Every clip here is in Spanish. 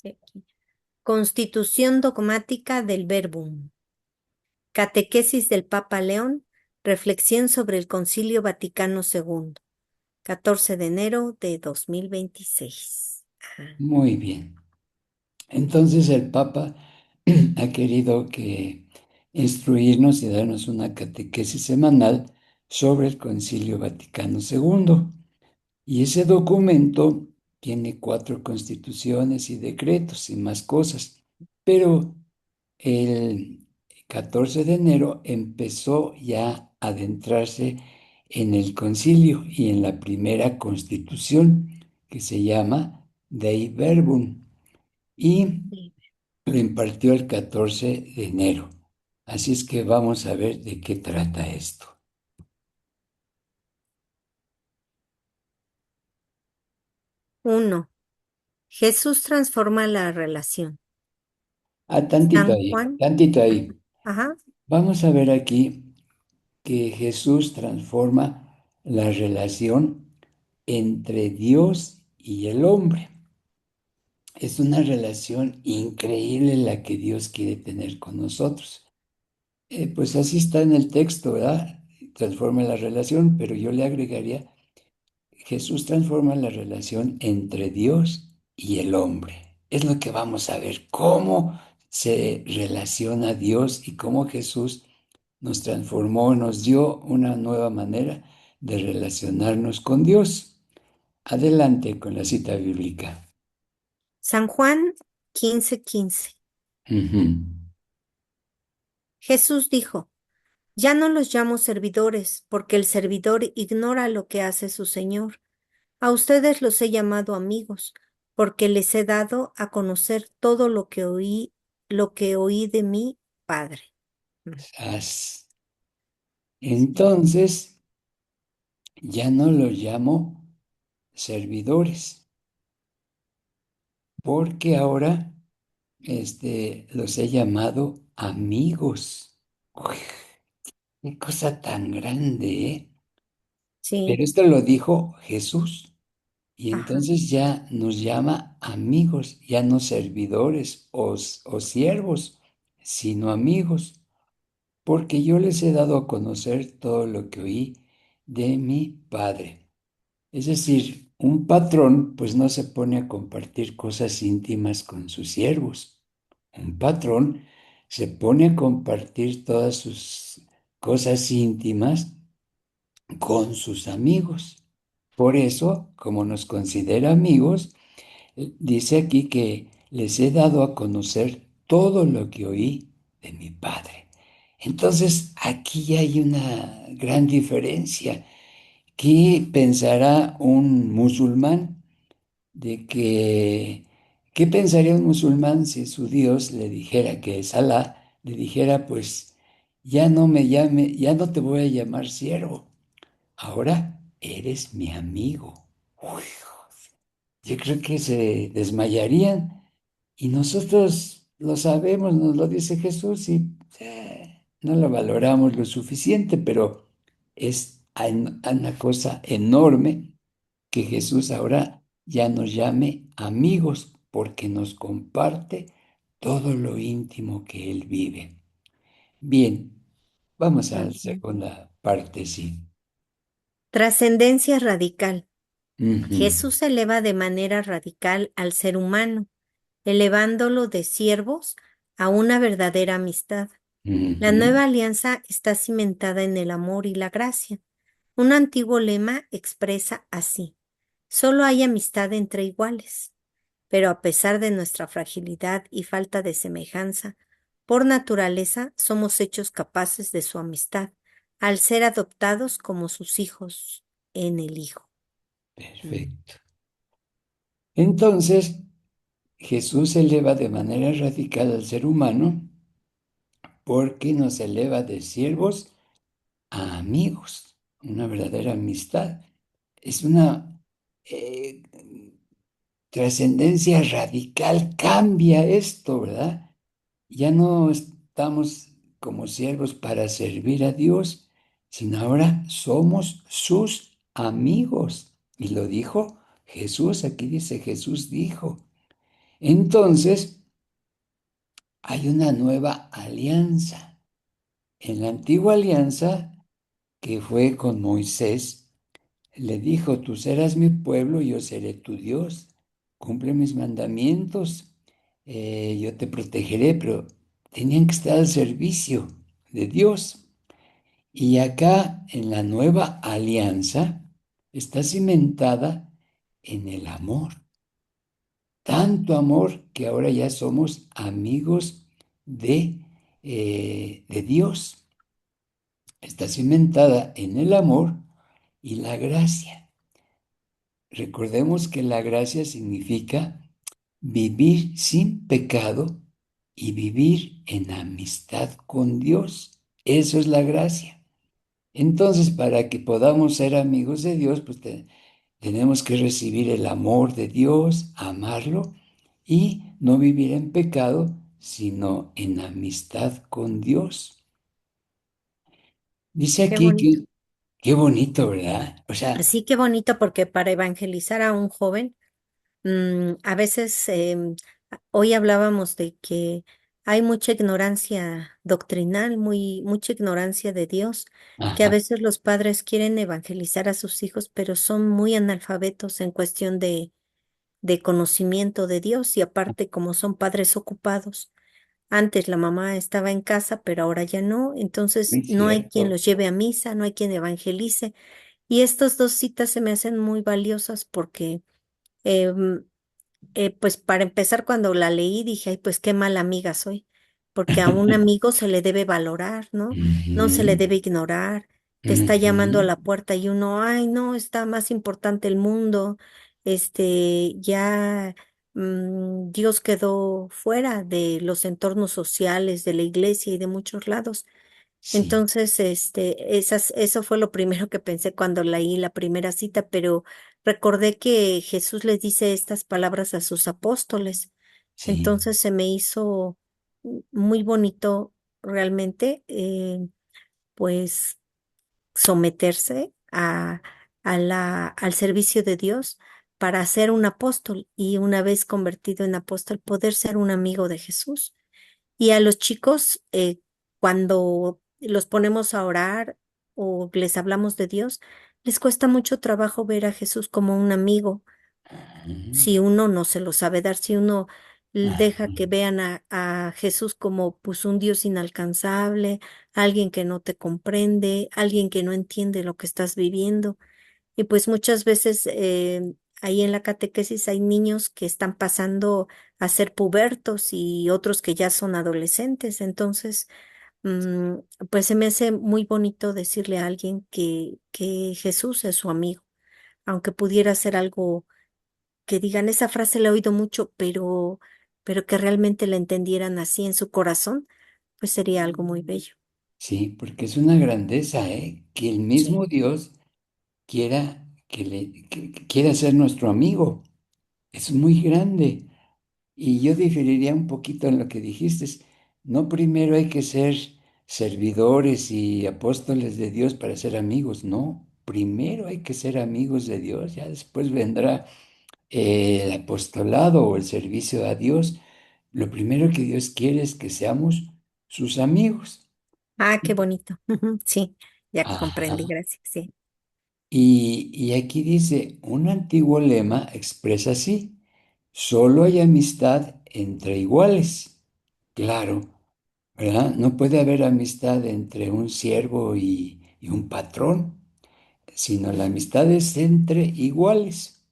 Sí, aquí. Constitución dogmática del Verbum. Catequesis del Papa León. Reflexión sobre el Concilio Vaticano II. 14 de enero de 2026. Ajá. Muy bien. Entonces el Papa ha querido que instruirnos y darnos una catequesis semanal sobre el Concilio Vaticano II. Y ese documento tiene 4 constituciones y decretos y más cosas. Pero el 14 de enero empezó ya a adentrarse en el concilio y en la primera constitución que se llama Dei Verbum y Sí. lo impartió el 14 de enero. Así es que vamos a ver de qué trata esto. Uno. Jesús transforma la relación. Ah, San Juan. tantito ahí. Ajá. Vamos a ver aquí que Jesús transforma la relación entre Dios y el hombre. Es una relación increíble la que Dios quiere tener con nosotros. Pues así está en el texto, ¿verdad? Transforma la relación, pero yo le agregaría, Jesús transforma la relación entre Dios y el hombre. Es lo que vamos a ver, cómo se relaciona Dios y cómo Jesús nos transformó, nos dio una nueva manera de relacionarnos con Dios. Adelante con la cita bíblica. San Juan 15:15. Ujú. Jesús dijo, ya no los llamo servidores, porque el servidor ignora lo que hace su Señor. A ustedes los he llamado amigos, porque les he dado a conocer todo lo que oí de mi Padre. Mm. Sas. Sí. Entonces, ya no los llamo servidores, porque ahora los he llamado amigos. Uy, qué cosa tan grande, ¿eh? Pero Sí, esto lo dijo Jesús. Y ajá. entonces ya nos llama amigos, ya no servidores o siervos, sino amigos, porque yo les he dado a conocer todo lo que oí de mi Padre. Es decir, un patrón pues no se pone a compartir cosas íntimas con sus siervos. Un patrón se pone a compartir todas sus cosas íntimas con sus amigos. Por eso, como nos considera amigos, dice aquí que les he dado a conocer todo lo que oí de mi Padre. Entonces, aquí hay una gran diferencia. ¿Qué pensará un musulmán de que, qué pensaría un musulmán si su Dios le dijera que es Alá, le dijera, pues, ya no me llame, ya no te voy a llamar siervo, ahora eres mi amigo? Uy, yo creo que se desmayarían y nosotros lo sabemos, nos lo dice Jesús y no lo valoramos lo suficiente, pero es una cosa enorme que Jesús ahora ya nos llame amigos porque nos comparte todo lo íntimo que Él vive. Bien, vamos a la Ujú. segunda parte, sí. Trascendencia radical. Ujú, Jesús eleva de manera radical al ser humano, elevándolo de siervos a una verdadera amistad. La ujú. nueva alianza está cimentada en el amor y la gracia. Un antiguo lema expresa así: solo hay amistad entre iguales. Pero a pesar de nuestra fragilidad y falta de semejanza, por naturaleza somos hechos capaces de su amistad, al ser adoptados como sus hijos en el Hijo. Mm. Perfecto. Entonces, Jesús eleva de manera radical al ser humano porque nos eleva de siervos a amigos, una verdadera amistad. Es una eh, trascendencia radical, cambia esto, ¿verdad? Ya no estamos como siervos para servir a Dios, sino ahora somos sus amigos. Y lo dijo Jesús, aquí dice Jesús dijo. Entonces, hay una nueva alianza. En la antigua alianza, que fue con Moisés, le dijo, tú serás mi pueblo, yo seré tu Dios, cumple mis mandamientos, yo te protegeré, pero tenían que estar al servicio de Dios. Y acá en la nueva alianza está cimentada en el amor. Tanto amor que ahora ya somos amigos de Dios. Está cimentada en el amor y la gracia. Recordemos que la gracia significa vivir sin pecado y vivir en amistad con Dios. Eso es la gracia. Entonces, para que podamos ser amigos de Dios, pues tenemos que recibir el amor de Dios, amarlo y no vivir en pecado, sino en amistad con Dios. Dice Qué aquí bonito. que, qué bonito, ¿verdad? O sea, Así que bonito porque para evangelizar a un joven, a veces, hoy hablábamos de que hay mucha ignorancia doctrinal, mucha ignorancia de Dios, que a ajá, veces los padres quieren evangelizar a sus hijos, pero son muy analfabetos en cuestión de conocimiento de Dios y aparte como son padres ocupados. Antes la mamá estaba en casa, pero ahora ya no, entonces muy no hay quien cierto. los lleve a misa, no hay quien evangelice. Y estas dos citas se me hacen muy valiosas porque em, pues para empezar, cuando la leí dije, ay, pues qué mala amiga soy, porque a un amigo se le debe valorar, ¿no? No se le Ujú, debe ignorar, te está llamando a ujú. la puerta y uno, ay, no, está más importante el mundo, ya Dios quedó fuera de los entornos sociales, de la iglesia y de muchos lados. Sí, Entonces, eso fue lo primero que pensé cuando leí la primera cita, pero recordé que Jesús les dice estas palabras a sus apóstoles. sí, Entonces se me hizo muy bonito realmente, pues someterse al servicio de Dios para ser un apóstol y una vez convertido en apóstol, poder ser un amigo de Jesús. Y a los chicos, cuando los ponemos a orar o les hablamos de Dios, les cuesta mucho trabajo ver a Jesús como un amigo. ujú, Si uno no se lo sabe dar, si uno deja ajá, que vean a Jesús como pues un Dios inalcanzable, alguien que no te comprende, alguien que no entiende lo que estás viviendo. Y pues muchas veces ahí en la catequesis hay niños que están pasando a ser pubertos y otros que ya son adolescentes. Entonces, mm, pues se me hace muy bonito decirle a alguien que Jesús es su amigo, aunque pudiera ser algo que digan, esa frase la he oído mucho, pero que realmente la entendieran así en su corazón, pues sería algo muy bello. sí, porque es una grandeza, ¿eh? Que el Sí. mismo Dios quiera que quiera ser nuestro amigo. Es muy grande. Y yo diferiría un poquito en lo que dijiste. No primero hay que ser servidores y apóstoles de Dios para ser amigos, no. Primero hay que ser amigos de Dios, ya después vendrá el apostolado o el servicio a Dios. Lo primero que Dios quiere es que seamos sus amigos. Ah, qué bonito. Sí, ya comprendí, Ajá. gracias. Sí. Y aquí dice, un antiguo lema expresa así, solo hay amistad entre iguales. Claro, ¿verdad? No puede haber amistad entre un siervo y un patrón, sino la amistad es entre iguales.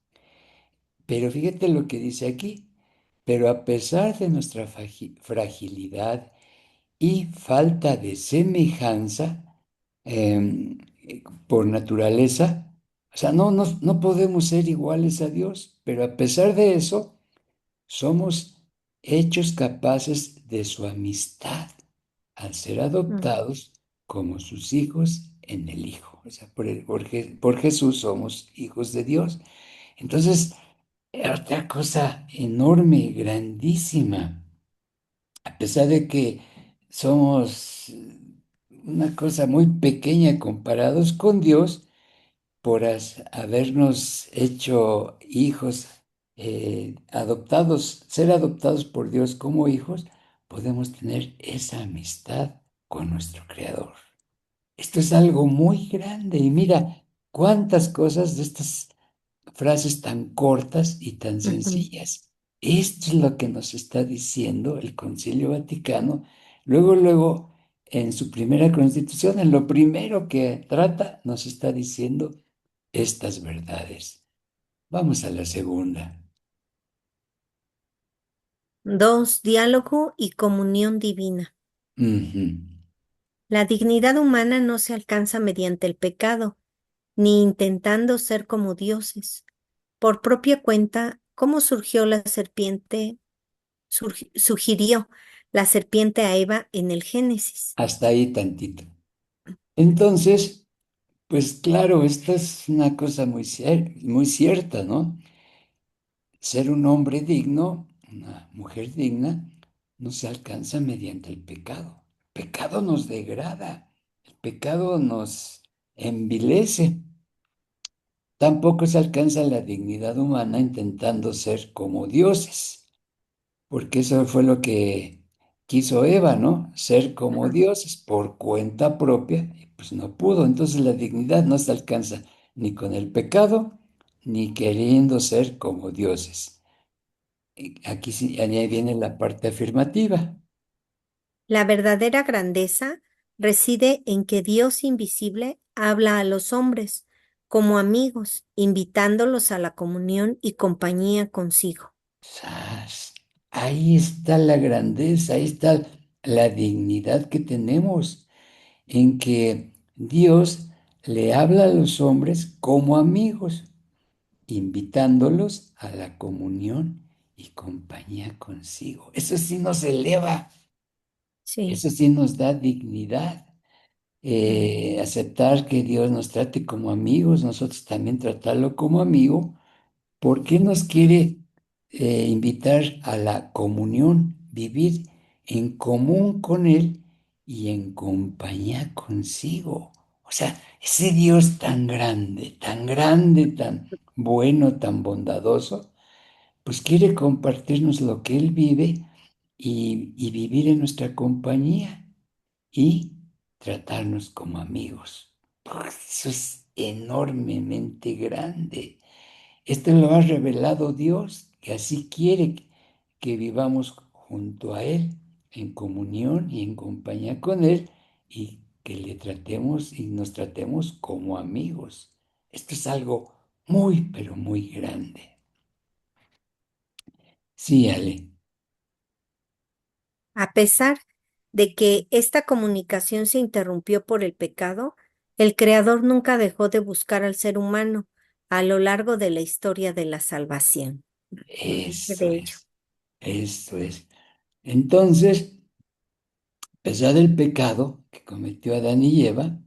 Pero fíjate lo que dice aquí, pero a pesar de nuestra fragilidad y falta de semejanza por naturaleza, o sea, no podemos ser iguales a Dios, pero a pesar de eso, somos hechos capaces de su amistad al ser Mm. adoptados como sus hijos en el Hijo. O sea, por Jesús somos hijos de Dios. Entonces, otra cosa enorme, grandísima, a pesar de que somos una cosa muy pequeña comparados con Dios, por habernos hecho hijos adoptados, ser adoptados por Dios como hijos, podemos tener esa amistad con nuestro Creador. Esto es algo muy grande y mira cuántas cosas de estas frases tan cortas y tan Ujú. sencillas. Esto es lo que nos está diciendo el Concilio Vaticano. Luego, en su primera constitución, en lo primero que trata, nos está diciendo estas verdades. Vamos a la segunda. Dos, diálogo y comunión divina. Ujú. La dignidad humana no se alcanza mediante el pecado, ni intentando ser como dioses. Por propia cuenta, ¿cómo surgió la serpiente? Sugirió la serpiente a Eva en el Génesis. Hasta ahí tantito. Entonces, pues claro, esta es una cosa muy cierta, ¿no? Ser un hombre digno, una mujer digna, no se alcanza mediante el pecado. El pecado nos degrada, el pecado nos envilece. Tampoco se alcanza la dignidad humana intentando ser como dioses, porque eso fue lo que quiso Eva, ¿no? Ser como Ajá. dioses por cuenta propia, y pues no pudo. Entonces la dignidad no se alcanza ni con el pecado, ni queriendo ser como dioses. Aquí sí, ahí viene la parte afirmativa. La verdadera grandeza reside en que Dios invisible habla a los hombres como amigos, invitándolos a la comunión y compañía consigo. ¡Sas! Ahí está la grandeza, ahí está la dignidad que tenemos, en que Dios le habla a los hombres como amigos, invitándolos a la comunión y compañía consigo. Eso sí nos eleva, Sí. eso sí nos da dignidad. Aceptar que Dios nos trate como amigos, nosotros también tratarlo como amigo. ¿Por qué nos quiere invitar a la comunión, vivir en común con Él y en compañía consigo? O sea, ese Dios tan grande, tan bueno, tan bondadoso, pues quiere compartirnos lo que Él vive y vivir en nuestra compañía y tratarnos como amigos. Pues eso es enormemente grande. Esto lo ha revelado Dios, que así quiere que vivamos junto a Él, en comunión y en compañía con Él, y que le tratemos y nos tratemos como amigos. Esto es algo muy, pero muy grande. Sí, Ale, A pesar de que esta comunicación se interrumpió por el pecado, el Creador nunca dejó de buscar al ser humano a lo largo de la historia de la salvación. Nos dice eso de ello. es, eso es. Entonces, a pesar del pecado que cometió Adán y Eva,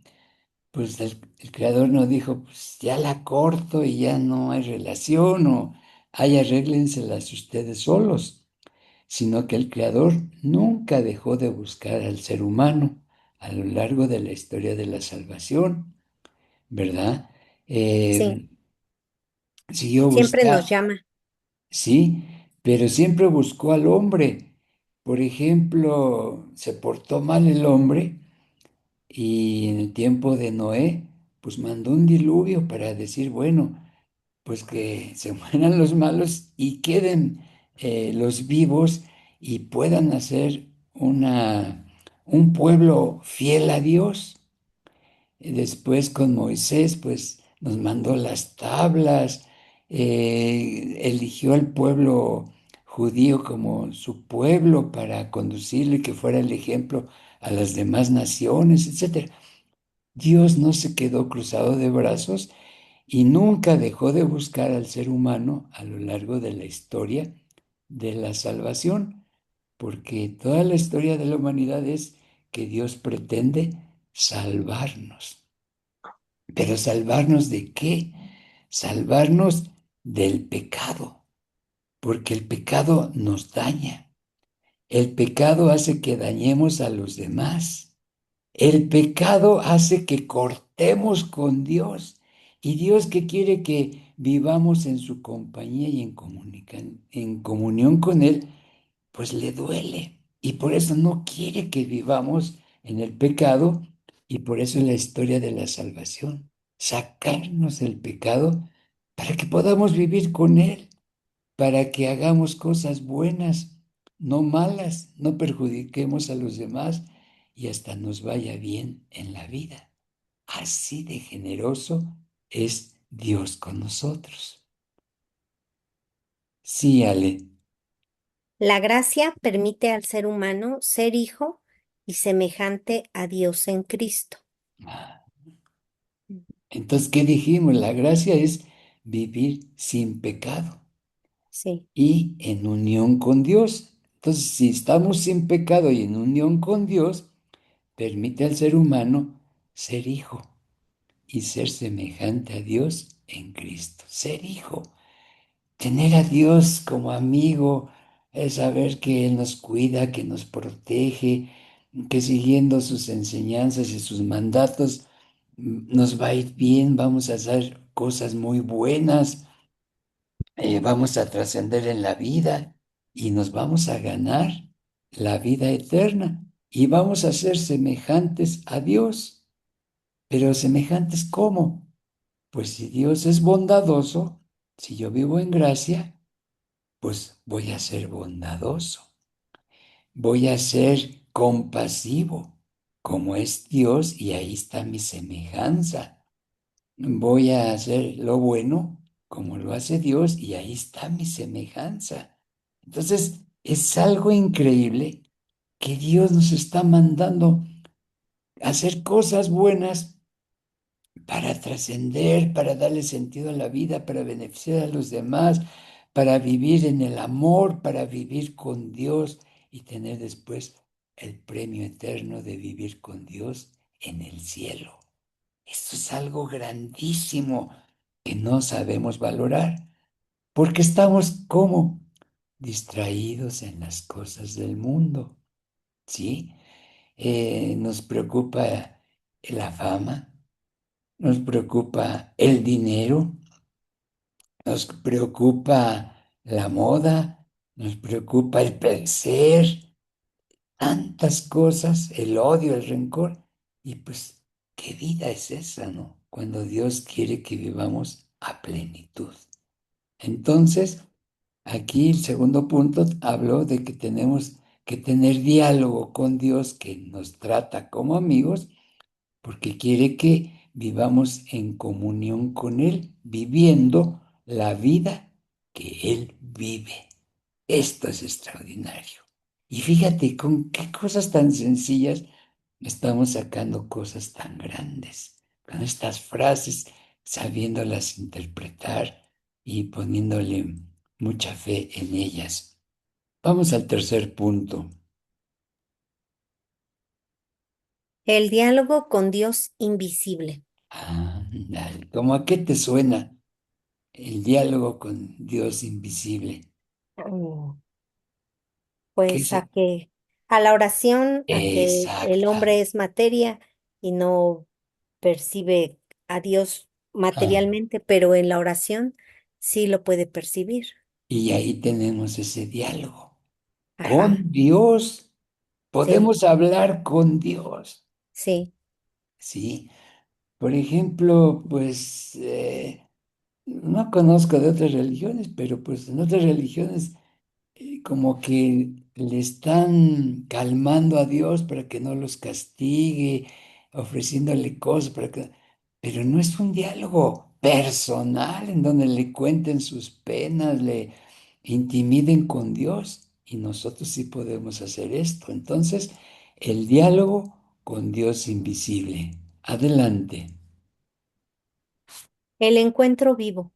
pues el creador no dijo, pues ya la corto y ya no hay relación o ay, arréglenselas ustedes solos, sino que el creador nunca dejó de buscar al ser humano a lo largo de la historia de la salvación, ¿verdad? Sí, Eh, Siguió siempre nos buscando, llama. sí, pero siempre buscó al hombre. Por ejemplo, se portó mal el hombre y en el tiempo de Noé, pues mandó un diluvio para decir, bueno, pues que se mueran los malos y queden los vivos y puedan hacer un pueblo fiel a Dios. Y después con Moisés, pues nos mandó las tablas, eligió al pueblo judío como su pueblo para conducirlo y que fuera el ejemplo a las demás naciones, etcétera. Dios no se quedó cruzado de brazos y nunca dejó de buscar al ser humano a lo largo de la historia de la salvación, porque toda la historia de la humanidad es que Dios pretende salvarnos. ¿Pero salvarnos de qué? Salvarnos del pecado, porque el pecado nos daña. El pecado hace que dañemos a los demás. El pecado hace que cortemos con Dios. ¿Y Dios qué quiere? Que vivamos en su compañía y en comunión con Él, pues le duele. Y por eso no quiere que vivamos en el pecado y por eso es la historia de la salvación. Sacarnos del pecado para que podamos vivir con Él, para que hagamos cosas buenas, no malas, no perjudiquemos a los demás y hasta nos vaya bien en la vida. Así de generoso es Dios con nosotros. Sí, Ale. La gracia permite al ser humano ser hijo y semejante a Dios en Cristo. Entonces, ¿qué dijimos? La gracia es vivir sin pecado Sí, y en unión con Dios. Entonces, si estamos sin pecado y en unión con Dios, permite al ser humano ser hijo y ser semejante a Dios en Cristo. Ser hijo, tener a Dios como amigo, es saber que Él nos cuida, que nos protege, que siguiendo sus enseñanzas y sus mandatos nos va a ir bien, vamos a hacer cosas muy buenas, vamos a trascender en la vida y nos vamos a ganar la vida eterna y vamos a ser semejantes a Dios. Pero semejantes ¿cómo? Pues si Dios es bondadoso, si yo vivo en gracia, pues voy a ser bondadoso, voy a ser compasivo, como es Dios, y ahí está mi semejanza. Voy a hacer lo bueno, como lo hace Dios, y ahí está mi semejanza. Entonces, es algo increíble que Dios nos está mandando a hacer cosas buenas para trascender, para darle sentido a la vida, para beneficiar a los demás, para vivir en el amor, para vivir con Dios y tener después el premio eterno de vivir con Dios en el cielo. Esto es algo grandísimo que no sabemos valorar, porque estamos como distraídos en las cosas del mundo, ¿sí? Nos preocupa la fama, nos preocupa el dinero, nos preocupa la moda, nos preocupa el placer, tantas cosas, el odio, el rencor. Y pues, ¿qué vida es esa, no? Cuando Dios quiere que vivamos a plenitud. Entonces, aquí el segundo punto habló de que tenemos que tener diálogo con Dios que nos trata como amigos porque quiere que vivamos en comunión con Él, viviendo la vida que Él vive. Esto es extraordinario. Y fíjate con qué cosas tan sencillas estamos sacando cosas tan grandes, con estas frases, sabiéndolas interpretar y poniéndole mucha fe en ellas. Vamos al tercer punto. el diálogo con Dios invisible. Ándale, ¿cómo a qué te suena el diálogo con Dios invisible? Mm. ¿Qué Pues es? a la oración, a que el Exacta. hombre es materia y no percibe a Dios Ah, materialmente, pero en la oración sí lo puede percibir. y ahí tenemos ese diálogo. Ajá, Con Dios, sí, podemos hablar con Dios, sí. ¿sí? Por ejemplo, pues no conozco de otras religiones, pero pues en otras religiones como que le están calmando a Dios para que no los castigue, ofreciéndole cosas para que... Pero no es un diálogo personal en donde le cuenten sus penas, le intimiden con Dios. Y nosotros sí podemos hacer esto. Entonces, el diálogo con Dios invisible. Adelante. El encuentro vivo.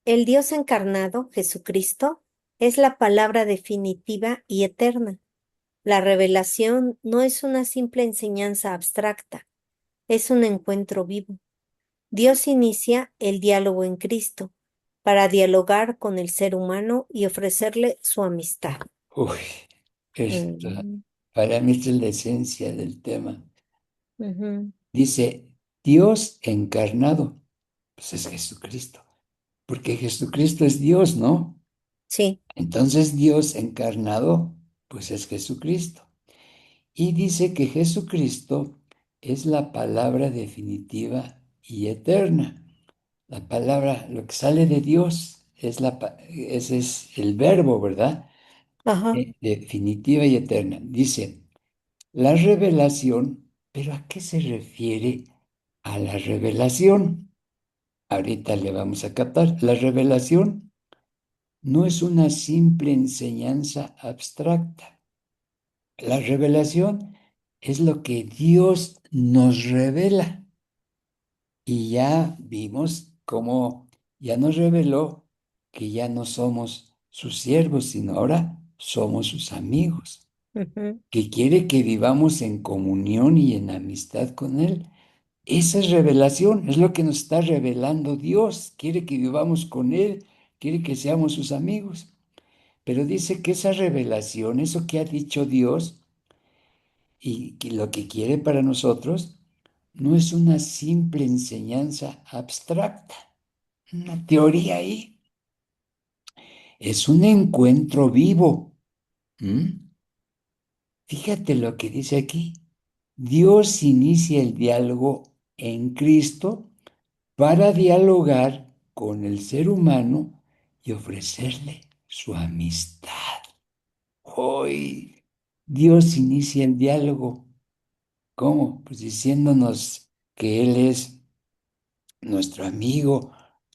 El Dios encarnado, Jesucristo, es la palabra definitiva y eterna. La revelación no es una simple enseñanza abstracta, es un encuentro vivo. Dios inicia el diálogo en Cristo para dialogar con el ser humano y ofrecerle su amistad. Uy, esta Mm, para mí esta es la esencia del tema. ujú. Dice, Dios encarnado. Pues es Jesucristo, porque Jesucristo es Dios, ¿no? Sí, Entonces Dios encarnado, pues es Jesucristo. Y dice que Jesucristo es la palabra definitiva y eterna. La palabra, lo que sale de Dios, ese es el verbo, ¿verdad? ajá, Definitiva y eterna. Dice, la revelación, pero ¿a qué se refiere a la revelación? Ahorita le vamos a captar. La revelación no es una simple enseñanza abstracta. La revelación es lo que Dios nos revela. Y ya vimos cómo ya nos reveló que ya no somos sus siervos, sino ahora somos sus amigos, ujú, que quiere que vivamos en comunión y en amistad con Él. Esa es revelación, es lo que nos está revelando Dios. Quiere que vivamos con Él, quiere que seamos sus amigos. Pero dice que esa revelación, eso que ha dicho Dios y que lo que quiere para nosotros, no es una simple enseñanza abstracta, una teoría ahí. Es un encuentro vivo. ¿Mm? Fíjate lo que dice aquí. Dios inicia el diálogo en Cristo para dialogar con el ser humano y ofrecerle su amistad. Hoy Dios inicia el diálogo. ¿Cómo? Pues diciéndonos que Él es nuestro amigo,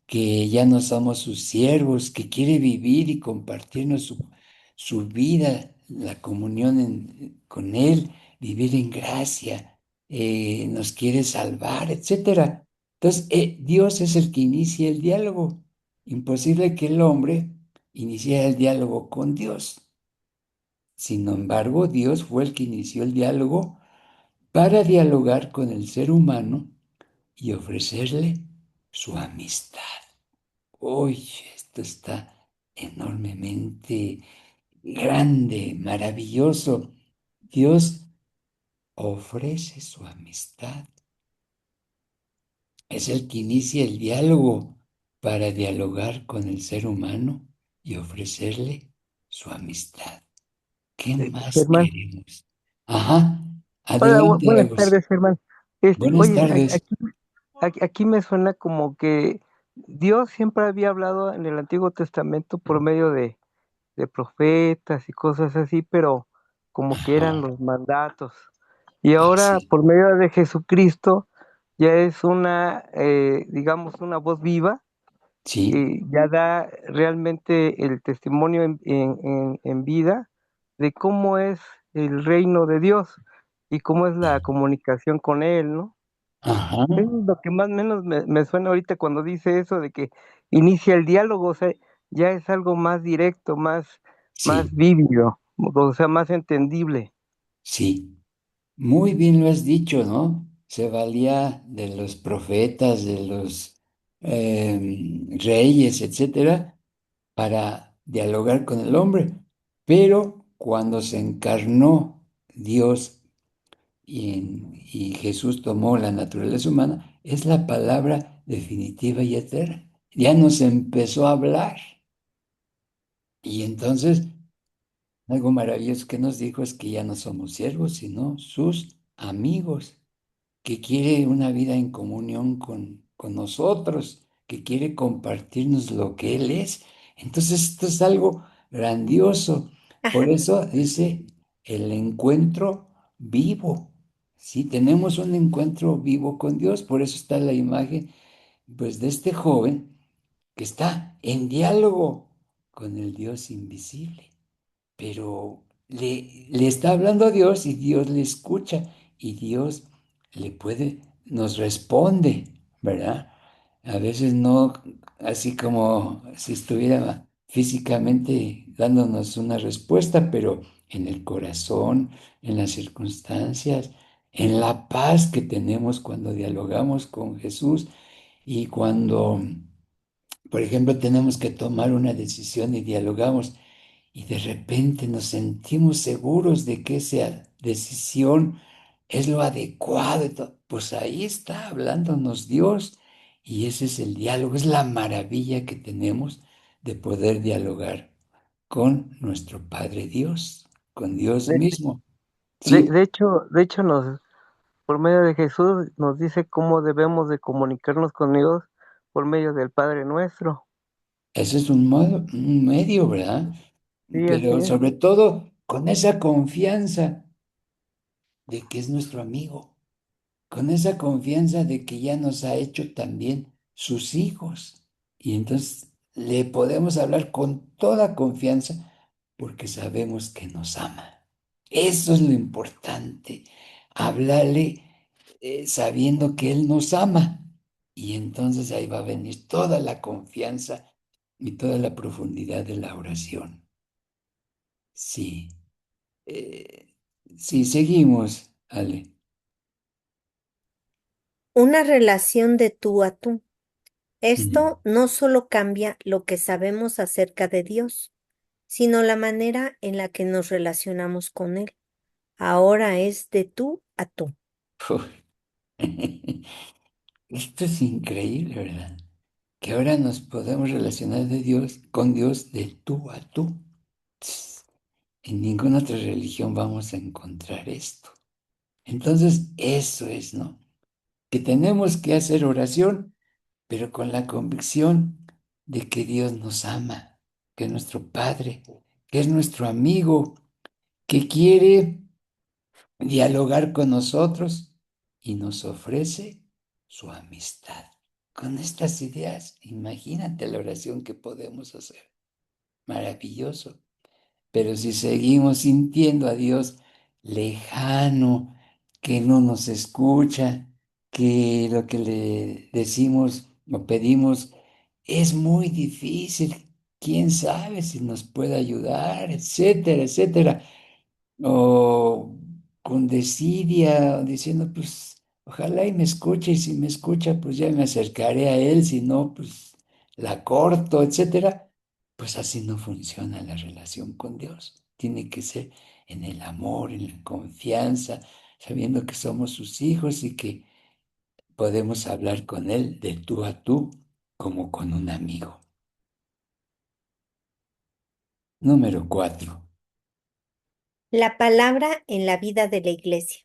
que ya no somos sus siervos, que quiere vivir y compartirnos su vida, la comunión con Él, vivir en gracia, nos quiere salvar, etcétera. Entonces, Dios es el que inicia el diálogo. Imposible que el hombre inicie el diálogo con Dios. Sin embargo, Dios fue el que inició el diálogo para dialogar con el ser humano y ofrecerle su amistad. Oye, esto está enormemente grande, maravilloso. Dios ofrece su amistad. Es el que inicia el diálogo para dialogar con el ser humano y ofrecerle su amistad. ¿Qué más Germán. queremos? Ajá, Hola, adelante, buenas Agus. tardes, Germán. Buenas Oye, tardes. aquí me suena como que Dios siempre había hablado en el Antiguo Testamento por medio de profetas y cosas así, pero como que eran Ajá, los mandatos. Y ahora así, por medio de Jesucristo ya es digamos, una voz viva, sí, ya da realmente el testimonio en vida de cómo es el reino de Dios y cómo es la sí. comunicación con Él, ¿no? Ajá, Es lo que más o menos me suena ahorita cuando dice eso de que inicia el diálogo, o sea, ya es algo más directo, más sí, vívido, o sea, más entendible. sí. Muy bien lo has dicho, ¿no? Se valía de los profetas, de los reyes, etcétera, para dialogar con el hombre. Pero cuando se encarnó Dios y Jesús tomó la naturaleza humana, es la palabra definitiva y eterna. Ya nos empezó a hablar. Y entonces, algo maravilloso que nos dijo es que ya no somos siervos, sino sus amigos, que quiere una vida en comunión con nosotros, que quiere compartirnos lo que Él es. Entonces, esto es algo grandioso. Por ajá. eso dice el encuentro vivo. Sí, tenemos un encuentro vivo con Dios. Por eso está la imagen, pues, de este joven que está en diálogo con el Dios invisible, pero le está hablando a Dios y Dios le escucha y Dios nos responde, ¿verdad? A veces no así como si estuviera físicamente dándonos una respuesta, pero en el corazón, en las circunstancias, en la paz que tenemos cuando dialogamos con Jesús y cuando, por ejemplo, tenemos que tomar una decisión y dialogamos y de repente nos sentimos seguros de que esa decisión es lo adecuado, pues ahí está hablándonos Dios Y ese es el diálogo, es la maravilla que tenemos de poder dialogar con nuestro Padre Dios, con Dios De, mismo. de, Sí, de hecho, por medio de Jesús nos dice cómo debemos de comunicarnos con Dios por medio del Padre nuestro. ese es un modo, un medio, ¿verdad? Sí, así Pero es. sobre todo con esa confianza de que es nuestro amigo, con esa confianza de que ya nos ha hecho también sus hijos. Y entonces le podemos hablar con toda confianza porque sabemos que nos ama. Eso es lo importante, hablarle sabiendo que Él nos ama. Y entonces ahí va a venir toda la confianza y toda la profundidad de la oración. Sí, eh, sí, seguimos, Ale. Una relación de tú a tú. Mm. Esto no solo cambia lo que sabemos acerca de Dios, sino la manera en la que nos relacionamos con Él. Ahora es de tú a tú. Esto es increíble, ¿verdad? Que ahora nos podemos relacionar de Dios con Dios de tú a tú. Tss, en ninguna otra religión vamos a encontrar esto. Entonces, eso es, ¿no? Que tenemos que hacer oración, pero con la convicción de que Dios nos ama, que es nuestro Padre, que es nuestro amigo, que quiere dialogar con nosotros y nos ofrece su amistad. Con estas ideas, imagínate la oración que podemos hacer. Maravilloso. Pero si seguimos sintiendo a Dios lejano, que no nos escucha, que lo que le decimos o pedimos es muy difícil, quién sabe si nos puede ayudar, etcétera, etcétera, o con desidia, diciendo, pues, ojalá y me escuche, y si me escucha, pues ya me acercaré a él, si no, pues la corto, etcétera. Pues así no funciona la relación con Dios. Tiene que ser en el amor, en la confianza, sabiendo que somos sus hijos y que podemos hablar con él de tú a tú, como con un amigo. Número 4. La palabra en la vida de la iglesia.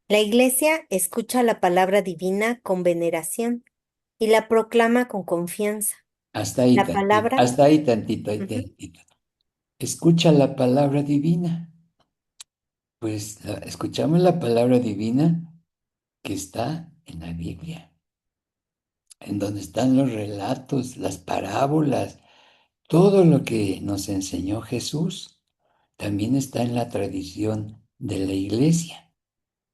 La iglesia escucha la palabra divina con veneración y la proclama con confianza. La palabra, Hasta ahí tantito, ahí ujú, tantito. Escucha la palabra divina. Pues escuchamos la palabra divina que está en la Biblia, en donde están los relatos, las parábolas, todo lo que nos enseñó Jesús. También está en la tradición de la iglesia.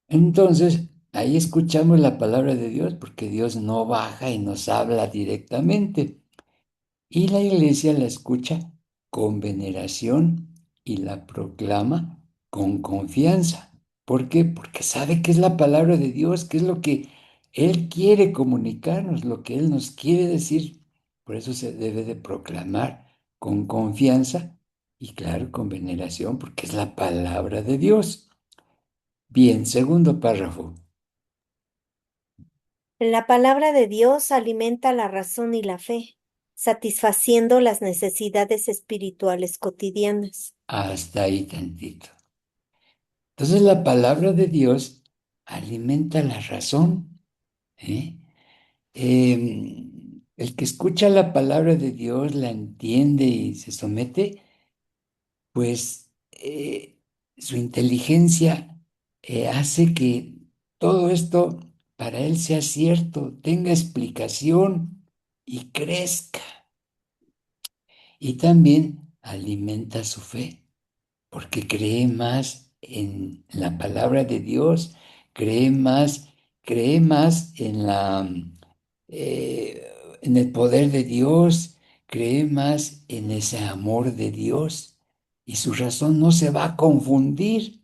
Entonces, ahí escuchamos la palabra de Dios porque Dios no baja y nos habla directamente. Y la iglesia la escucha con veneración y la proclama con confianza. ¿Por qué? Porque sabe que es la palabra de Dios, que es lo que Él quiere comunicarnos, lo que Él nos quiere decir. Por eso se debe de proclamar con confianza y claro, con veneración, porque es la palabra de Dios. Bien, segundo párrafo. la palabra de Dios alimenta la razón y la fe, satisfaciendo las necesidades espirituales cotidianas. Hasta ahí tantito. Entonces la palabra de Dios alimenta la razón. ¿Eh? El que escucha la palabra de Dios, la entiende y se somete, pues su inteligencia hace que todo esto para él sea cierto, tenga explicación y crezca. Y también alimenta su fe porque cree más en la palabra de Dios, cree más, cree más eh, en el poder de Dios, cree más en ese amor de Dios y su razón no se va a confundir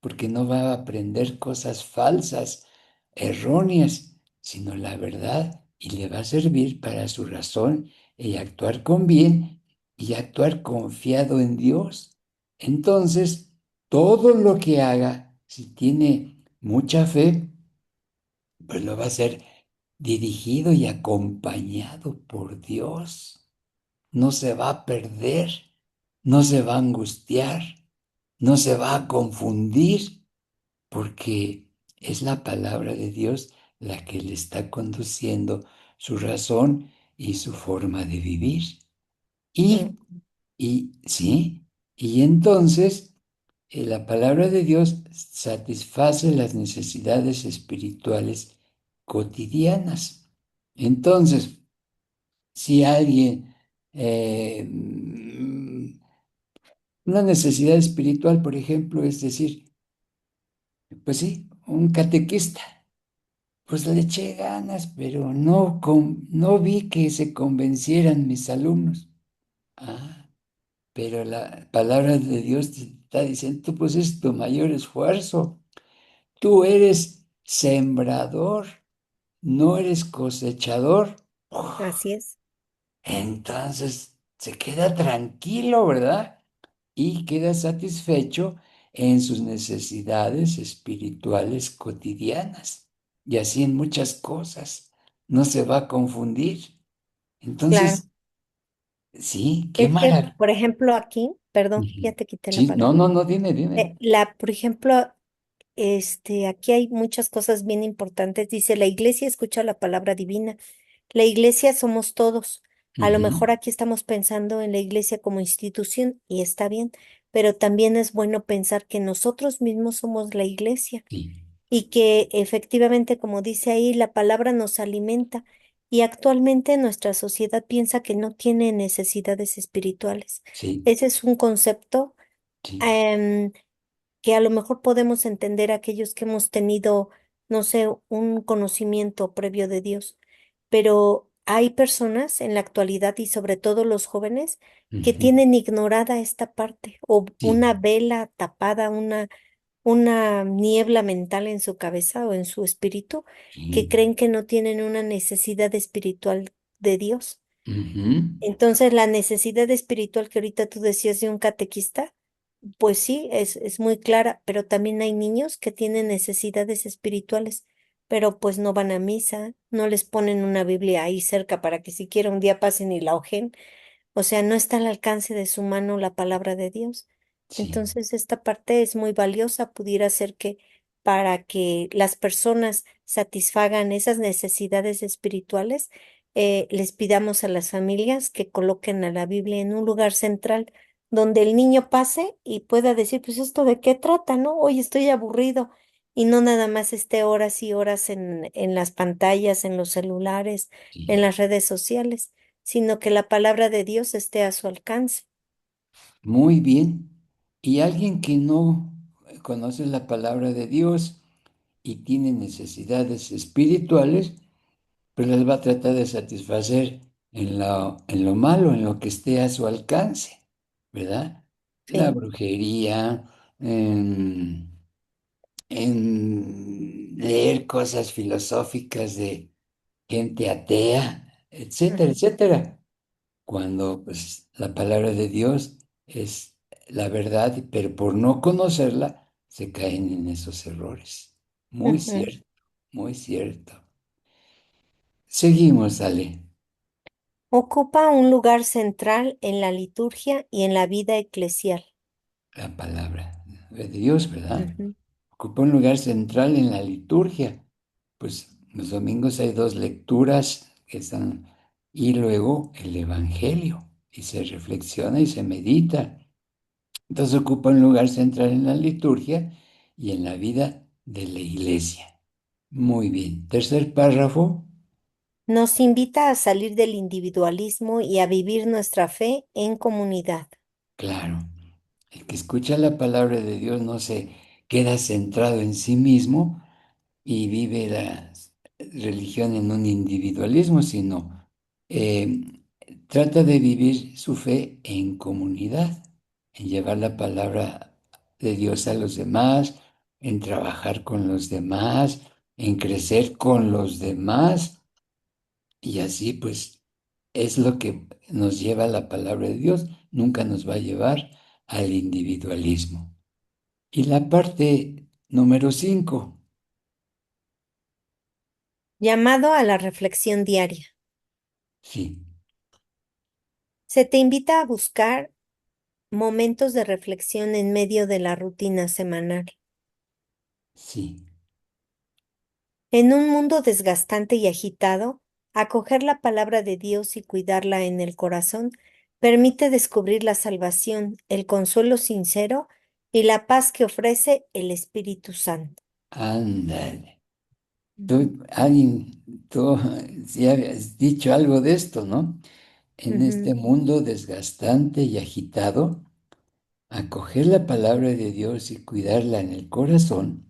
porque no va a aprender cosas falsas, erróneas, sino la verdad y le va a servir para su razón y actuar con bien y actuar confiado en Dios. Entonces, todo lo que haga, si tiene mucha fe, pues lo va a hacer dirigido y acompañado por Dios. No se va a perder, no se va a angustiar, no se va a confundir, porque es la palabra de Dios la que le está conduciendo su razón y su forma de vivir. Mm, Y sí, y entonces la palabra de Dios satisface las necesidades espirituales cotidianas. Entonces, si alguien, una necesidad espiritual, por ejemplo, es decir, pues sí, un catequista, pues le eché ganas, pero no vi que se convencieran mis alumnos. Ah, pero la palabra de Dios te está diciendo, tú pues es tu mayor esfuerzo. Tú eres sembrador, no eres cosechador. así es, Entonces se queda tranquilo, ¿verdad? Y queda satisfecho en sus necesidades espirituales cotidianas. Y así en muchas cosas. No se va a confundir. claro. Entonces, sí, qué Es que, maravilla. por ejemplo, aquí, perdón, ya te quité la Sí, no, palabra. no, no, dime, dime. Por ejemplo, aquí hay muchas cosas bien importantes. Dice, la iglesia escucha la palabra divina. La iglesia somos todos. A lo Ujú. mejor aquí estamos pensando en la iglesia como institución y está bien, pero también es bueno pensar que nosotros mismos somos la iglesia Sí, y que efectivamente, como dice ahí, la palabra nos alimenta. Y actualmente nuestra sociedad piensa que no tiene necesidades espirituales. sí, Ese es un concepto. sí. em, que a lo mejor podemos entender aquellos que hemos tenido, no sé, un conocimiento previo de Dios, pero hay personas en la actualidad y sobre todo los jóvenes que Ujú. tienen ignorada esta parte o Sí, una vela tapada, una niebla mental en su cabeza o en su espíritu, que sí. creen que no tienen una necesidad espiritual de Dios. Ujú. Entonces, la necesidad espiritual que ahorita tú decías de un catequista, pues sí, es muy clara, pero también hay niños que tienen necesidades espirituales, pero pues no van a misa, no les ponen una Biblia ahí cerca para que siquiera un día pasen y la hojen. O sea, no está al alcance de su mano la palabra de Dios. Sí, Entonces, esta parte es muy valiosa, pudiera ser que para que las personas satisfagan esas necesidades espirituales, les pidamos a las familias que coloquen a la Biblia en un lugar central donde el niño pase y pueda decir, pues esto de qué trata, ¿no? Hoy estoy aburrido y no nada más esté horas y horas en las pantallas, en los celulares, en sí. las redes sociales, sino que la palabra de Dios esté a su alcance. Muy bien. Y alguien que no conoce la palabra de Dios y tiene necesidades espirituales, pues las va a tratar de satisfacer en lo malo, en lo que esté a su alcance, ¿verdad? La Sí. brujería, en leer cosas filosóficas de gente atea, etcétera, Ujú, etcétera. Cuando pues la palabra de Dios es la verdad, pero por no conocerla se caen en esos errores. Muy ujú. cierto, muy cierto. Seguimos, Ale, Ocupa un lugar central en la liturgia y en la vida eclesial. la palabra de Dios, ¿verdad? Ujú, Ocupa un lugar central en la liturgia. Pues los domingos hay dos lecturas que están, y luego el Evangelio, y se reflexiona y se medita. Entonces ocupa un lugar central en la liturgia y en la vida de la iglesia. Muy bien. Tercer párrafo. nos invita a salir del individualismo y a vivir nuestra fe en comunidad. Claro, el que escucha la palabra de Dios no se queda centrado en sí mismo y vive la religión en un individualismo, sino eh, trata de vivir su fe en comunidad, en llevar la palabra de Dios a los demás, en trabajar con los demás, en crecer con los demás, y así pues es lo que nos lleva la palabra de Dios, nunca nos va a llevar al individualismo. Y la parte número 5. Llamado a la reflexión diaria. Sí, Se te invita a buscar momentos de reflexión en medio de la rutina semanal. sí. En un mundo desgastante y agitado, acoger la palabra de Dios y cuidarla en el corazón permite descubrir la salvación, el consuelo sincero y la paz que ofrece el Espíritu Santo. Ándale. Ujú, Tú sí habías dicho algo de esto, ¿no? En ujú. este mundo desgastante y agitado, acoger la palabra de Dios y cuidarla en el corazón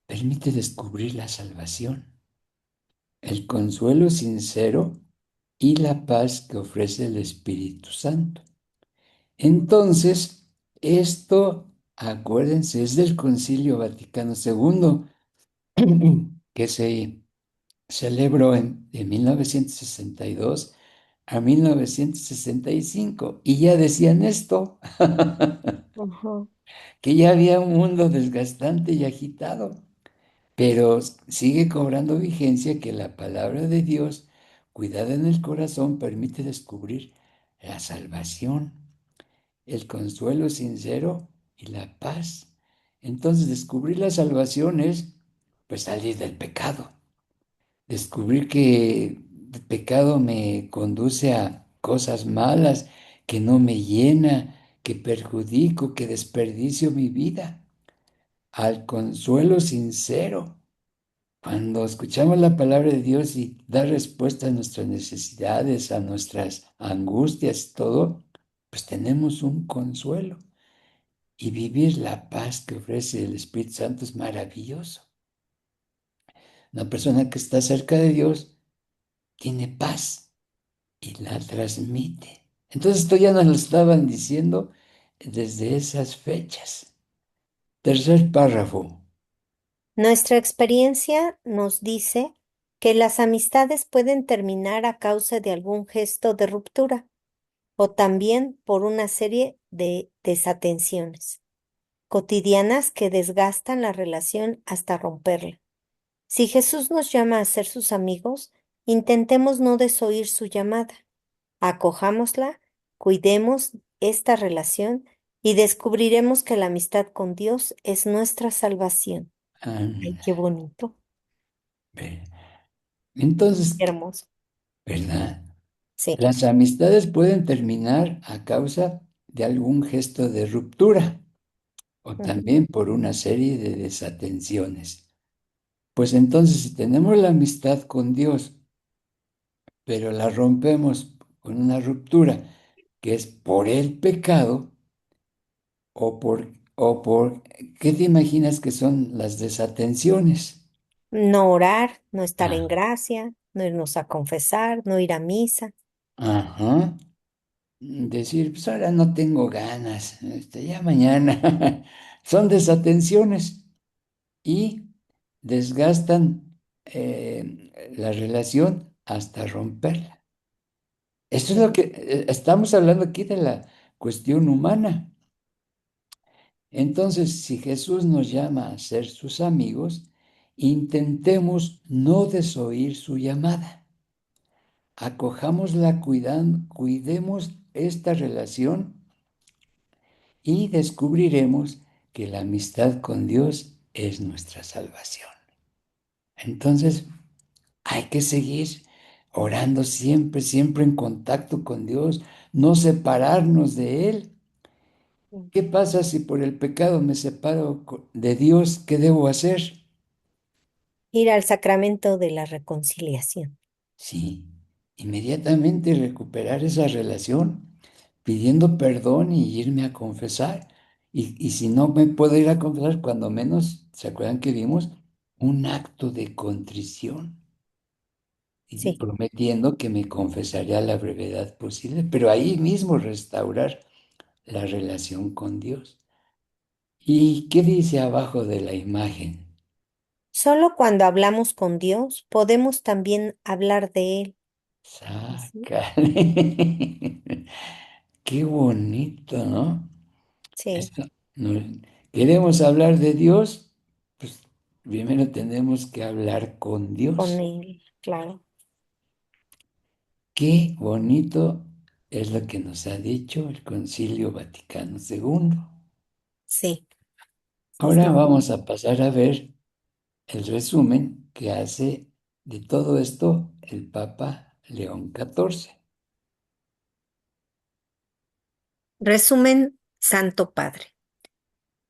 permite descubrir la salvación, el consuelo sincero y la paz que ofrece el Espíritu Santo. Entonces, esto, acuérdense, es del Concilio Vaticano II, que se celebró de 1962 a 1965 y ya decían esto, Ujú. que ya había un mundo desgastante y agitado, pero sigue cobrando vigencia que la palabra de Dios, cuidada en el corazón, permite descubrir la salvación, el consuelo sincero y la paz. Entonces, descubrir la salvación es, pues, salir del pecado. Descubrir que el pecado me conduce a cosas malas, que no me llena, que perjudico, que desperdicio mi vida, al consuelo sincero. Cuando escuchamos la palabra de Dios y da respuesta a nuestras necesidades, a nuestras angustias, todo, pues tenemos un consuelo. Y vivir la paz que ofrece el Espíritu Santo es maravilloso. Una persona que está cerca de Dios tiene paz y la transmite. Entonces esto ya nos lo estaban diciendo desde esas fechas. Tercer párrafo. Nuestra experiencia nos dice que las amistades pueden terminar a causa de algún gesto de ruptura o también por una serie de desatenciones cotidianas que desgastan la relación hasta romperla. Si Jesús nos llama a ser sus amigos, intentemos no desoír su llamada. Acojámosla, cuidemos esta relación y descubriremos que la amistad con Dios es nuestra salvación. Ay, qué Anda, bonito, ve. Entonces, qué hermoso. ¿verdad? Sí. Las amistades pueden terminar a causa de algún gesto de ruptura o Ujú. también por una serie de desatenciones. Pues entonces, si tenemos la amistad con Dios, pero la rompemos con una ruptura que es por el pecado o por, ¿qué te imaginas que son las desatenciones? No orar, no estar Ah, en gracia, no irnos a confesar, no ir a misa. ajá. Decir, pues ahora no tengo ganas, ya mañana. Son desatenciones y desgastan la relación hasta romperla. Esto es lo Sí. que estamos hablando aquí de la cuestión humana. Entonces, si Jesús nos llama a ser sus amigos, intentemos no desoír su llamada. Acojámosla, cuidemos esta relación y descubriremos que la amistad con Dios es nuestra salvación. Entonces, hay que seguir orando siempre, siempre en contacto con Dios, no separarnos de Él. Sí. ¿Qué pasa si por el pecado me separo de Dios? ¿Qué debo hacer? Ir al sacramento de la reconciliación. Sí, inmediatamente recuperar esa relación, pidiendo perdón y irme a confesar. Y si no me puedo ir a confesar, cuando menos, ¿se acuerdan que vimos? Un acto de contrición, y Sí. prometiendo que me confesaré a la brevedad posible, pero ahí mismo restaurar la relación con Dios. ¿Y qué dice abajo de la imagen? Solo cuando hablamos con Dios podemos también hablar de Él. ¿Sí? Sácale. Qué bonito, ¿no? Sí. Esto, no- queremos hablar de Dios, pues primero tenemos que hablar con con Dios. él, claro. Qué bonito es lo que nos ha dicho el Concilio Vaticano II. Sí, sí, Ahora sí. vamos a pasar a ver el resumen que hace de todo esto el Papa León XIV. Resumen, Santo Padre.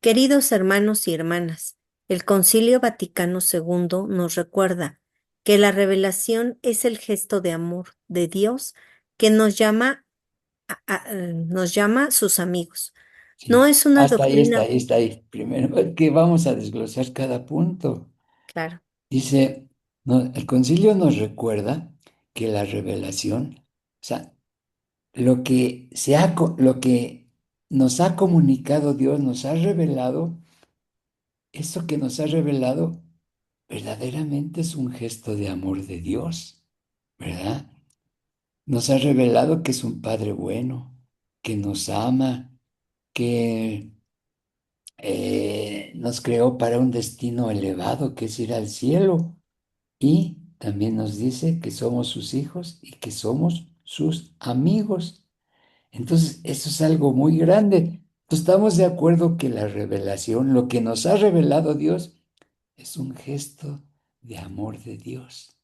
Queridos hermanos y hermanas, el Concilio Vaticano II nos recuerda que la revelación es el gesto de amor de Dios que nos llama sus amigos. No Sí, es una hasta ahí está, doctrina, ahí está, ahí. Primero, es que vamos a desglosar cada punto. claro, Dice, el concilio nos recuerda que la revelación, o sea, lo que nos ha comunicado Dios, nos ha revelado, eso que nos ha revelado verdaderamente es un gesto de amor de Dios, ¿verdad? Nos ha revelado que es un Padre bueno, que nos ama, que nos creó para un destino elevado, que es ir al cielo. Y también nos dice que somos sus hijos y que somos sus amigos. Entonces, eso es algo muy grande. Entonces, estamos de acuerdo que la revelación, lo que nos ha revelado Dios, es un gesto de amor de Dios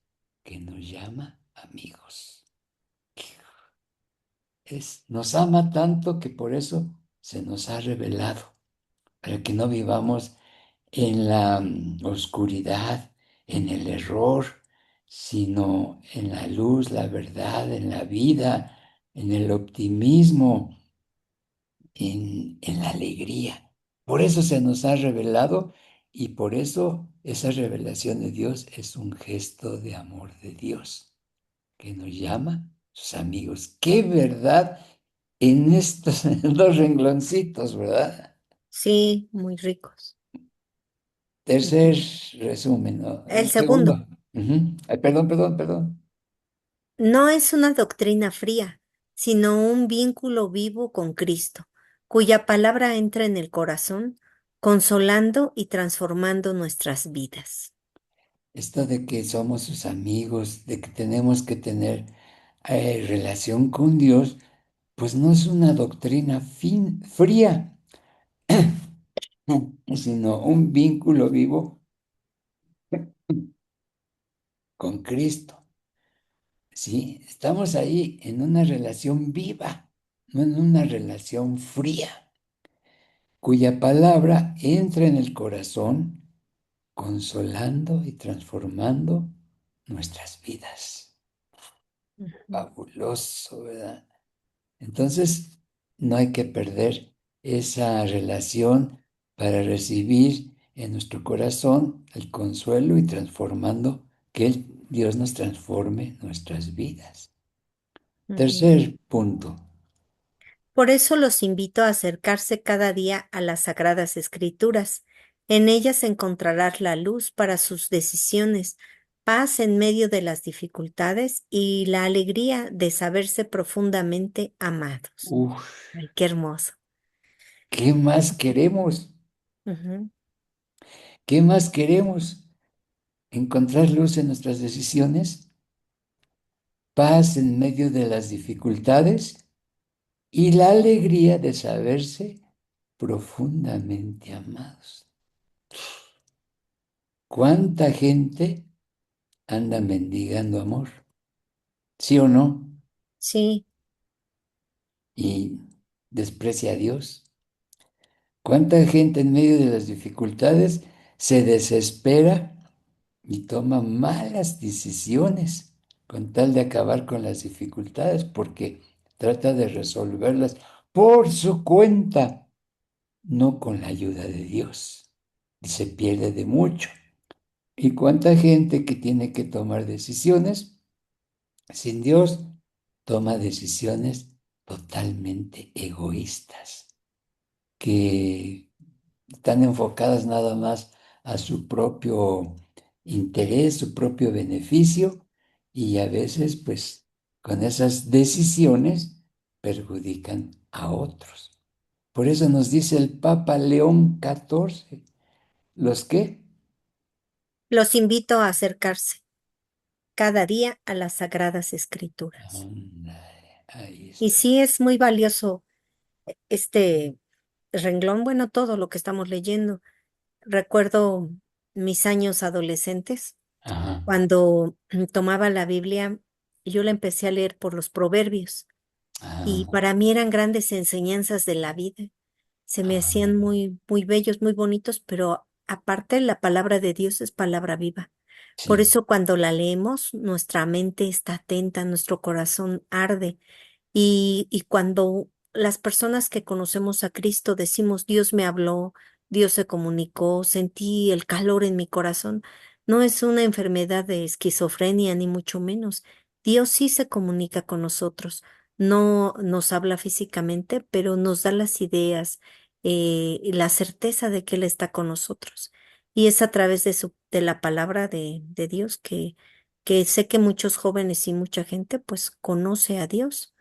que nos llama amigos. Nos ama tanto que por eso se nos ha revelado, para que no vivamos en la oscuridad, en el error, sino en la luz, la verdad, en la vida, en el optimismo, en la alegría. Por eso se nos ha revelado y por eso esa revelación de Dios es un gesto de amor de Dios que nos llama sus amigos. ¡Qué verdad en estos dos rengloncitos, ¿verdad? sí, muy ricos. Tercer Ujú. resumen, ¿no? El Segundo. segundo, Ujú. Ay, perdón, perdón, perdón. no es una doctrina fría, sino un vínculo vivo con Cristo, cuya palabra entra en el corazón, consolando y transformando nuestras vidas. Esto de que somos sus amigos, de que tenemos que tener relación con Dios, pues no es una doctrina fría, sino un vínculo vivo con Cristo. ¿Sí? Estamos ahí en una relación viva, no en una relación fría, cuya palabra entra en el corazón, consolando y transformando nuestras vidas. Ujú, Fabuloso, ¿verdad? Entonces, no hay que perder esa relación para recibir en nuestro corazón el consuelo y transformando, que Dios nos transforme nuestras vidas. ujú. Tercer punto. Por eso los invito a acercarse cada día a las Sagradas Escrituras. En ellas encontrarás la luz para sus decisiones, paz en medio de las dificultades y la alegría de saberse profundamente amados. Uf, Ay, qué hermoso. ¿qué más queremos? Ujú. ¿Qué más queremos? ¿Encontrar luz en nuestras decisiones? ¿Paz en medio de las dificultades? Y la alegría de saberse profundamente amados. ¿Cuánta gente anda mendigando amor? ¿Sí o no? Sí, Y desprecia a Dios. ¿Cuánta gente en medio de las dificultades se desespera y toma malas decisiones con tal de acabar con las dificultades porque trata de resolverlas por su cuenta, no con la ayuda de Dios? Y se pierde de mucho. ¿Y cuánta gente que tiene que tomar decisiones sin Dios toma decisiones totalmente egoístas, que están enfocadas nada más a su propio interés, su propio beneficio, y a veces, pues, con esas decisiones perjudican a otros? Por eso nos dice el Papa León XIV, ¿los qué? Los invito a acercarse cada día a las Sagradas Escrituras. Ándale, ahí Y está. sí es muy valioso este renglón, bueno, todo lo que estamos leyendo. Recuerdo mis años adolescentes, Ajá. cuando tomaba la Biblia, yo la empecé a leer por los proverbios y Ah, para mí eran grandes enseñanzas de la vida. Se me hacían ah, muy, muy bellos, muy bonitos, pero aparte la palabra de Dios es palabra viva. Por sí, eso cuando la leemos, nuestra mente está atenta, nuestro corazón arde. Y cuando las personas que conocemos a Cristo decimos, Dios me habló, Dios se comunicó, sentí el calor en mi corazón, no es una enfermedad de esquizofrenia, ni mucho menos. Dios sí se comunica con nosotros, no nos habla físicamente, pero nos da las ideas, y la certeza de que Él está con nosotros. Y es a través de la palabra de Dios que sé que muchos jóvenes y mucha gente pues conoce a Dios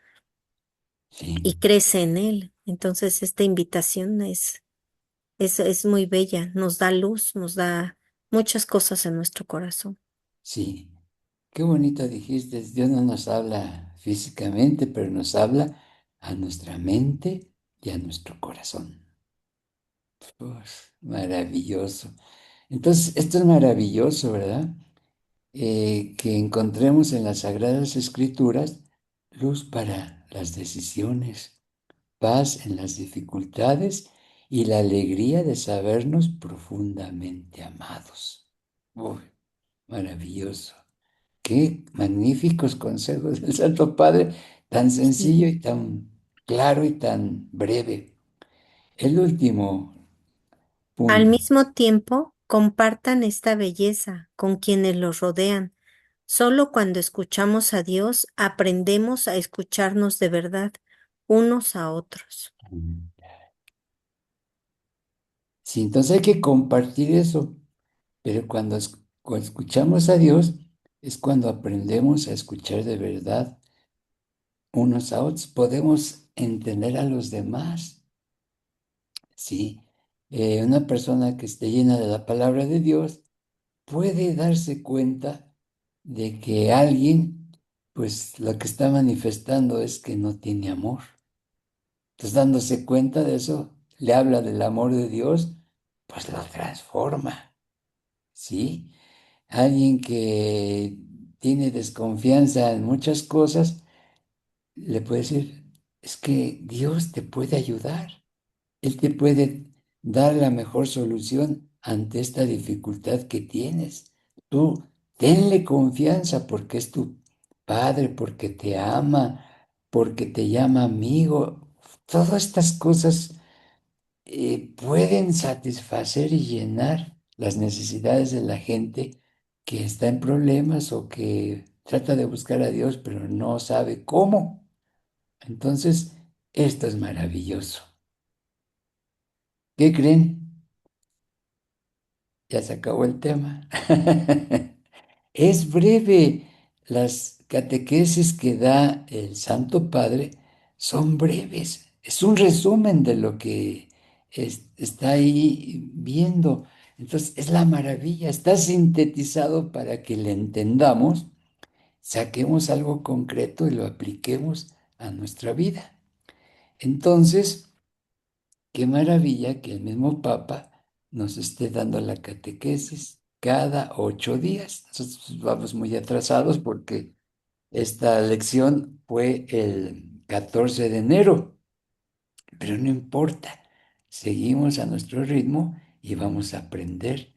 sí, y crece en él. Entonces, esta invitación es muy bella, nos da luz, nos da muchas cosas en nuestro corazón. sí. Qué bonito dijiste, Dios no nos habla físicamente, pero nos habla a nuestra mente y a nuestro corazón. Uf, maravilloso. Entonces, esto es maravilloso, ¿verdad? Que encontremos en las Sagradas Escrituras luz para las decisiones, paz en las dificultades y la alegría de sabernos profundamente amados. Uy, maravilloso. Qué magníficos consejos del Santo Padre, tan sencillo Sí. y tan claro y tan breve. El último Al punto. mismo tiempo, compartan esta belleza con quienes los rodean. Solo cuando escuchamos a Dios aprendemos a escucharnos de verdad unos a otros. Sí, entonces hay que compartir eso, pero cuando escuchamos a Dios es cuando aprendemos a escuchar de verdad unos a otros, podemos entender a los demás, ¿sí? Una persona que esté llena de la palabra de Dios puede darse cuenta de que alguien, pues lo que está manifestando es que no tiene amor. Entonces, dándose cuenta de eso, le habla del amor de Dios, pues lo transforma, ¿sí? Alguien que tiene desconfianza en muchas cosas, le puede decir, es que Dios te puede ayudar. Él te puede dar la mejor solución ante esta dificultad que tienes. Tú tenle confianza porque es tu Padre, porque te ama, porque te llama amigo. Todas estas cosas pueden satisfacer y llenar las necesidades de la gente que está en problemas o que trata de buscar a Dios, pero no sabe cómo. Entonces, esto es maravilloso. ¿Qué creen? Ya se acabó el tema. Es breve. Las catequesis que da el Santo Padre son breves. Es un resumen de lo que está ahí viendo. Entonces, es la maravilla. Está sintetizado para que le entendamos, saquemos algo concreto y lo apliquemos a nuestra vida. Entonces, qué maravilla que el mismo Papa nos esté dando la catequesis cada 8 días. Nosotros vamos muy atrasados porque esta lección fue el 14 de enero, pero no importa. Seguimos a nuestro ritmo y vamos a aprender